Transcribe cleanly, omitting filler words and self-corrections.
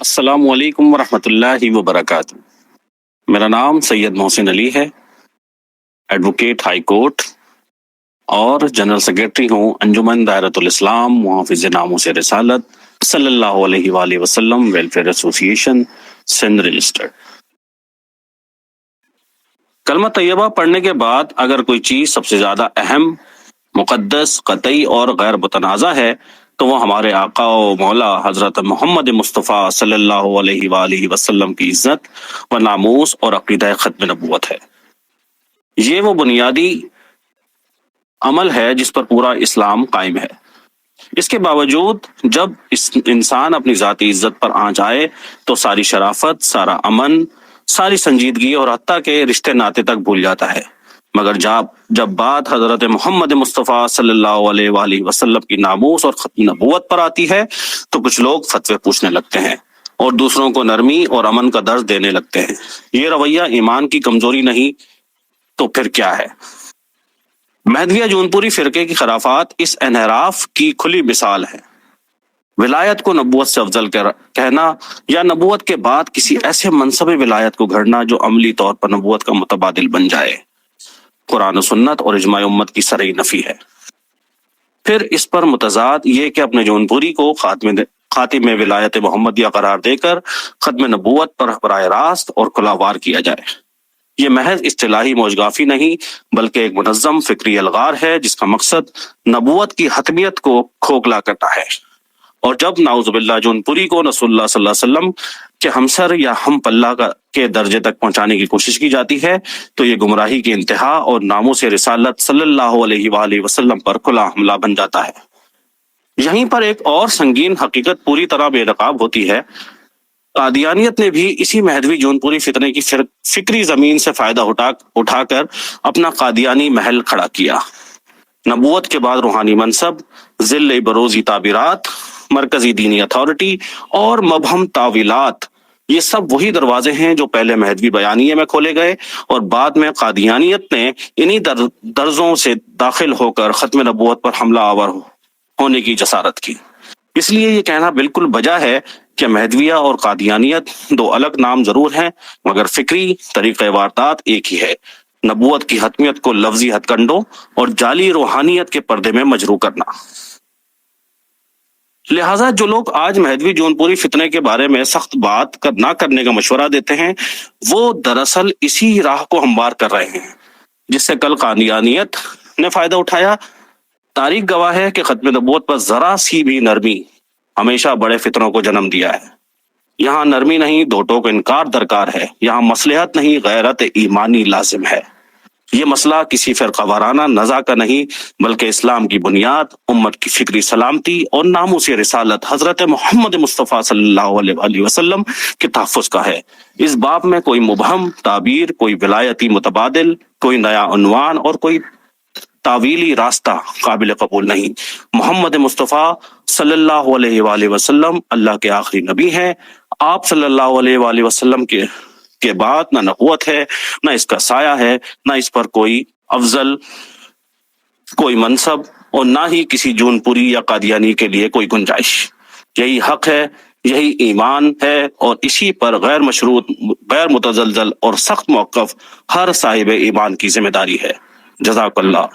السلام علیکم ورحمۃ اللہ وبرکاتہ۔ میرا نام سید محسن علی ہے، ایڈوکیٹ ہائی کورٹ اور جنرل سیکرٹری ہوں انجمن دائرۃ الاسلام محافظ ناموس رسالت صلی اللہ علیہ وآلہ وسلم ویلفیئر ایسوسی ایشن سندھ رجسٹرڈ۔ کلمہ طیبہ پڑھنے کے بعد اگر کوئی چیز سب سے زیادہ اہم، مقدس، قطعی اور غیر متنازع ہے تو وہ ہمارے آقا و مولا حضرت محمد مصطفیٰ صلی اللہ علیہ وآلہ وسلم کی عزت و ناموس اور عقیدہ ختم نبوت ہے۔ یہ وہ بنیادی عمل ہے جس پر پورا اسلام قائم ہے۔ اس کے باوجود جب انسان اپنی ذاتی عزت پر آنچ آئے تو ساری شرافت، سارا امن، ساری سنجیدگی اور حتیٰ کہ رشتے ناطے تک بھول جاتا ہے۔ مگر جب بات حضرت محمد مصطفیٰ صلی اللہ علیہ وآلہ وسلم کی ناموس اور ختم نبوت پر آتی ہے تو کچھ لوگ فتوے پوچھنے لگتے ہیں اور دوسروں کو نرمی اور امن کا درس دینے لگتے ہیں۔ یہ رویہ ایمان کی کمزوری نہیں تو پھر کیا ہے؟ مہدویہ جونپوری فرقے کی خرافات اس انحراف کی کھلی مثال ہے۔ ولایت کو نبوت سے افضل کہنا یا نبوت کے بعد کسی ایسے منصب ولایت کو گھڑنا جو عملی طور پر نبوت کا متبادل بن جائے، قرآن و سنت اور اجماع امت کی صریح نفی ہے۔ پھر اس پر متضاد یہ کہ اپنے جونپوری کو خاتم ولایت محمدیہ قرار دے کر ختم نبوت پر براہ راست اور کھلا وار کیا جائے۔ یہ محض اصطلاحی موجگافی نہیں بلکہ ایک منظم فکری الغار ہے جس کا مقصد نبوت کی حتمیت کو کھوکھلا کرنا ہے۔ اور جب نعوذ باللہ جونپوری کو رسول اللہ صلی اللہ علیہ وسلم کے ہمسر یا ہم پلہ کے درجے تک پہنچانے کی کوشش کی جاتی ہے تو یہ گمراہی کی انتہا اور ناموس رسالت صلی اللہ علیہ وآلہ وسلم پر کھلا حملہ بن جاتا ہے۔ یہیں پر ایک اور سنگین حقیقت پوری طرح بے نقاب ہوتی ہے۔ قادیانیت نے بھی اسی مہدوی جونپوری فتنے کی فکری زمین سے فائدہ اٹھا کر اپنا قادیانی محل کھڑا کیا۔ نبوت کے بعد روحانی منصب، ذل بروزی تعبیرات، مرکزی دینی اتھارٹی اور مبہم تعویلات، یہ سب وہی دروازے ہیں جو پہلے مہدوی بیانیے میں کھولے گئے اور بعد میں قادیانیت نے انہی درزوں سے داخل ہو کر ختم نبوت پر حملہ آور ہونے کی جسارت کی۔ اس لیے یہ کہنا بالکل بجا ہے کہ مہدویہ اور قادیانیت دو الگ نام ضرور ہیں مگر فکری طریقہ واردات ایک ہی ہے: نبوت کی حتمیت کو لفظی ہتھ کنڈوں اور جعلی روحانیت کے پردے میں مجروح کرنا۔ لہٰذا جو لوگ آج مہدوی جونپوری فتنے کے بارے میں سخت بات نہ کرنے کا مشورہ دیتے ہیں وہ دراصل اسی راہ کو ہموار کر رہے ہیں جس سے کل قادیانیت نے فائدہ اٹھایا۔ تاریخ گواہ ہے کہ ختم نبوت پر ذرا سی بھی نرمی ہمیشہ بڑے فتنوں کو جنم دیا ہے۔ یہاں نرمی نہیں، دو ٹوک انکار درکار ہے۔ یہاں مصلحت نہیں، غیرت ایمانی لازم ہے۔ یہ مسئلہ کسی فرقہ وارانہ نزاع کا نہیں بلکہ اسلام کی بنیاد، امت کی فکری سلامتی اور ناموس رسالت حضرت محمد مصطفیٰ صلی اللہ علیہ وآلہ وسلم کے تحفظ کا ہے۔ اس باب میں کوئی مبہم تعبیر، کوئی ولایتی متبادل، کوئی نیا عنوان اور کوئی تعویلی راستہ قابل قبول نہیں۔ محمد مصطفیٰ صلی اللہ علیہ وآلہ وسلم اللہ کے آخری نبی ہیں۔ آپ صلی اللہ علیہ وآلہ وسلم کے بعد نہ نبوت ہے، نہ اس کا سایہ ہے، نہ اس پر کوئی افضل، کوئی منصب اور نہ ہی کسی جونپوری یا قادیانی کے لیے کوئی گنجائش۔ یہی حق ہے، یہی ایمان ہے اور اسی پر غیر مشروط، غیر متزلزل اور سخت موقف ہر صاحب ایمان کی ذمہ داری ہے۔ جزاک اللہ۔